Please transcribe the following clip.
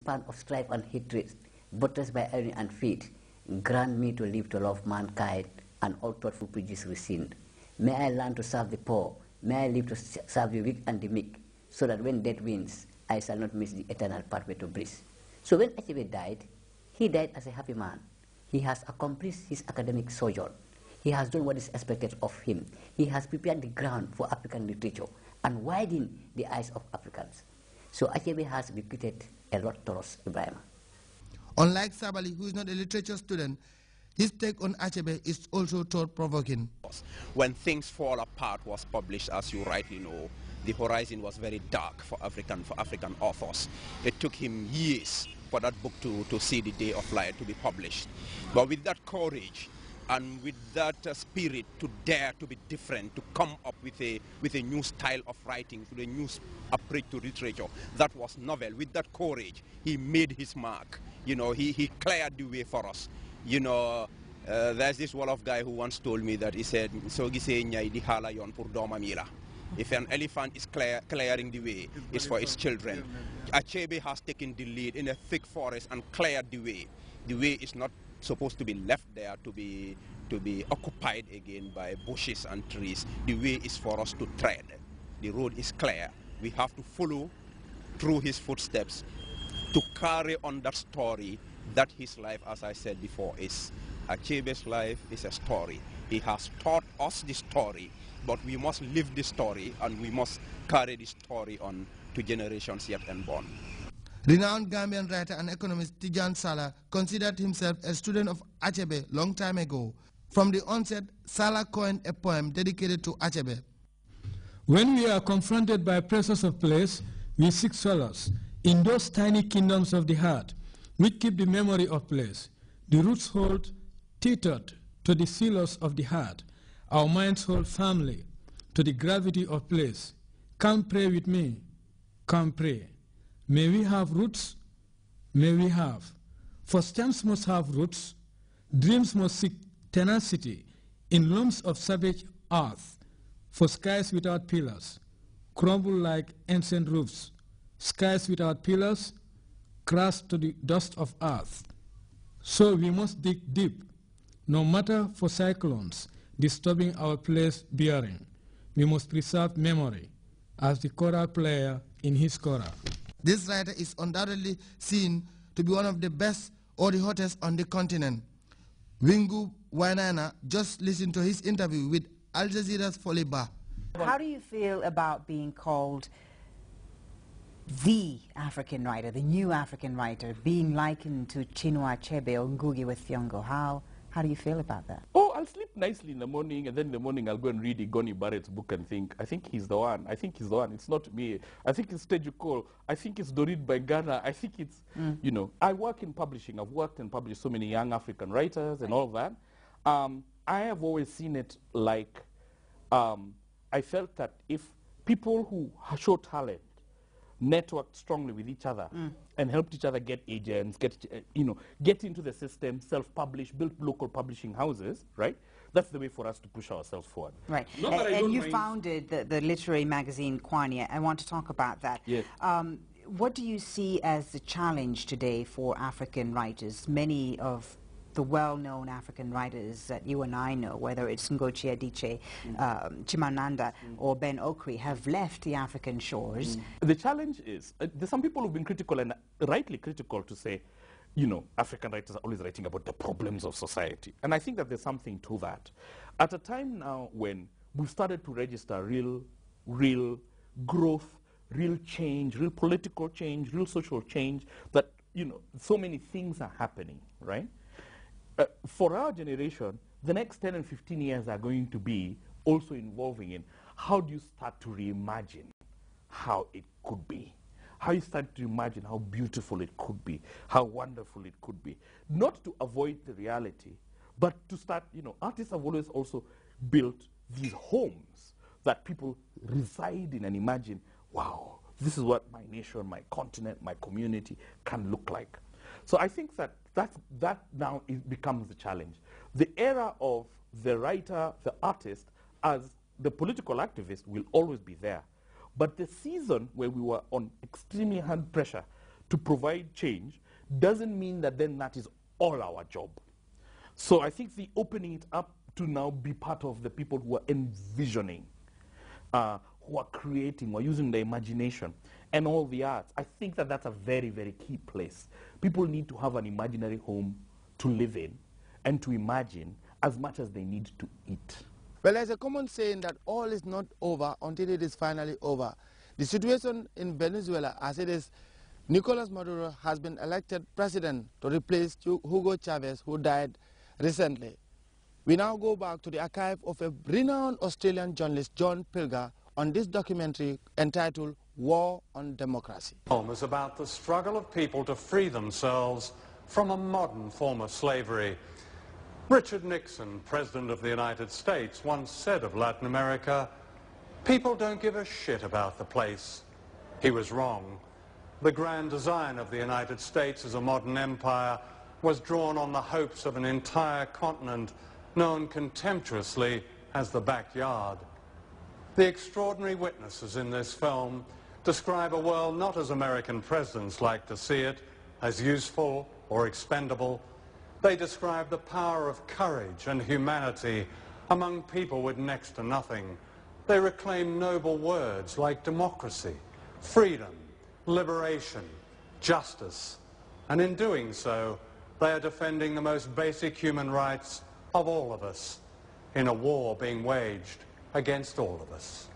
Fan of strife and hatred, buttressed by irony and fate, grant me to live to love mankind and all thoughtful prejudice rescind. May I learn to serve the poor, may I live to serve the weak and the meek, so that when death wins, I shall not miss the eternal pathway to bliss. So when Achebe died, he died as a happy man. He has accomplished his academic sojourn. He has done what is expected of him. He has prepared the ground for African literature and widened the eyes of Africans. So Achebe has bequeathed a lot to us, Ibrahim. Unlike Sabali, who is not a literature student, his take on Achebe is also thought-provoking. When Things Fall Apart was published, as you rightly know, the horizon was very dark for African authors. It took him years for that book to see the day of light, to be published. But with that courage and with that spirit to dare to be different, to come up with a new style of writing, with a new approach to literature, that was novel. With that courage, he made his mark. You know, he cleared the way for us. You know, there's this Wolof guy who once told me that he said, "So gise nyai di hala yon pour doma mila." If an elephant is clearing the way, it's for its children. Achebe has taken the lead in a thick forest and cleared the way. The way is not supposed to be left there to be occupied again by bushes and trees. The way is for us to tread. The road is clear. We have to follow through his footsteps to carry on that story that his life, as I said before, is. Achebe's life is a story. He has taught us the story, but we must live the story and we must carry the story on to generations yet unborn. Renowned Gambian writer and economist Tijan Salah considered himself a student of Achebe long time ago. From the onset, Salah coined a poem dedicated to Achebe. When we are confronted by pressures of place, we seek solace in those tiny kingdoms of the heart, which keep the memory of place. The roots hold tethered to the silos of the heart. Our minds hold firmly to the gravity of place. Come pray with me, come pray. May we have roots, may we have. For stems must have roots, dreams must seek tenacity in lumps of savage earth. For skies without pillars crumble like ancient roofs. Skies without pillars crash to the dust of earth. So we must dig deep, no matter for cyclones disturbing our place bearing. We must preserve memory as the choral player in his choral. This writer is undoubtedly seen to be one of the best or the hottest on the continent. Wingu Wainana just listened to his interview with Al Jazeera's Foliba. How do you feel about being called the African writer, the new African writer, being likened to Chinua Achebe or Ngugi wa Thiong'o? How do you feel about that? Oh, I'll sleep nicely in the morning, and then in the morning I'll go and read Igoni Barrett's book and think, I think he's the one. I think he's the one. It's not me. I think it's Teju Cole. I think it's Dorit Bengana. I think it's, you know, I work in publishing. I've worked and published so many young African writers and all of that. I have always seen it like, I felt that if people who show talent networked strongly with each other and helped each other get agents, get into the system, self-publish, build local publishing houses, right? That's the way for us to push ourselves forward. Right. And you founded the literary magazine Kwani. I want to talk about that. Yes. What do you see as the challenge today for African writers? Many of the well-known African writers that you and I know, whether it's Ngozi Adichie, Chimamanda, or Ben Okri, have left the African shores. The challenge is, there's some people who've been critical, and rightly critical, to say, you know, African writers are always writing about the problems of society. And I think that there's something to that. At a time now when we've started to register real growth, real change, real political change, real social change, that, you know, so many things are happening, right? For our generation, the next 10 and 15 years are going to be also involving in how do you start to reimagine how it could be, how you start to imagine how beautiful it could be, how wonderful it could be. Not to avoid the reality, but to start, you know, artists have always also built these homes that people reside in and imagine, wow, this is what my nation, my continent, my community can look like. So I think that now becomes the challenge. The era of the writer, the artist, as the political activist will always be there. But the season where we were on extremely hard pressure to provide change doesn't mean that then that is all our job. So I think the opening it up to now be part of the people who are envisioning, who are creating, who are using their imagination and all the arts, I think that that's a very, very key place. People need to have an imaginary home to live in and to imagine as much as they need to eat. Well, there's a common saying that all is not over until it is finally over. The situation in Venezuela, as it is, Nicolas Maduro has been elected president to replace Hugo Chavez, who died recently. We now go back to the archive of a renowned Australian journalist, John Pilger, on this documentary entitled War on Democracy. The film is about the struggle of people to free themselves from a modern form of slavery. Richard Nixon, President of the United States, once said of Latin America, "People don't give a shit about the place." He was wrong. The grand design of the United States as a modern empire was drawn on the hopes of an entire continent known contemptuously as the backyard. The extraordinary witnesses in this film describe a world not as American presidents like to see it, as useful or expendable. They describe the power of courage and humanity among people with next to nothing. They reclaim noble words like democracy, freedom, liberation, justice, and in doing so, they are defending the most basic human rights of all of us in a war being waged against all of us.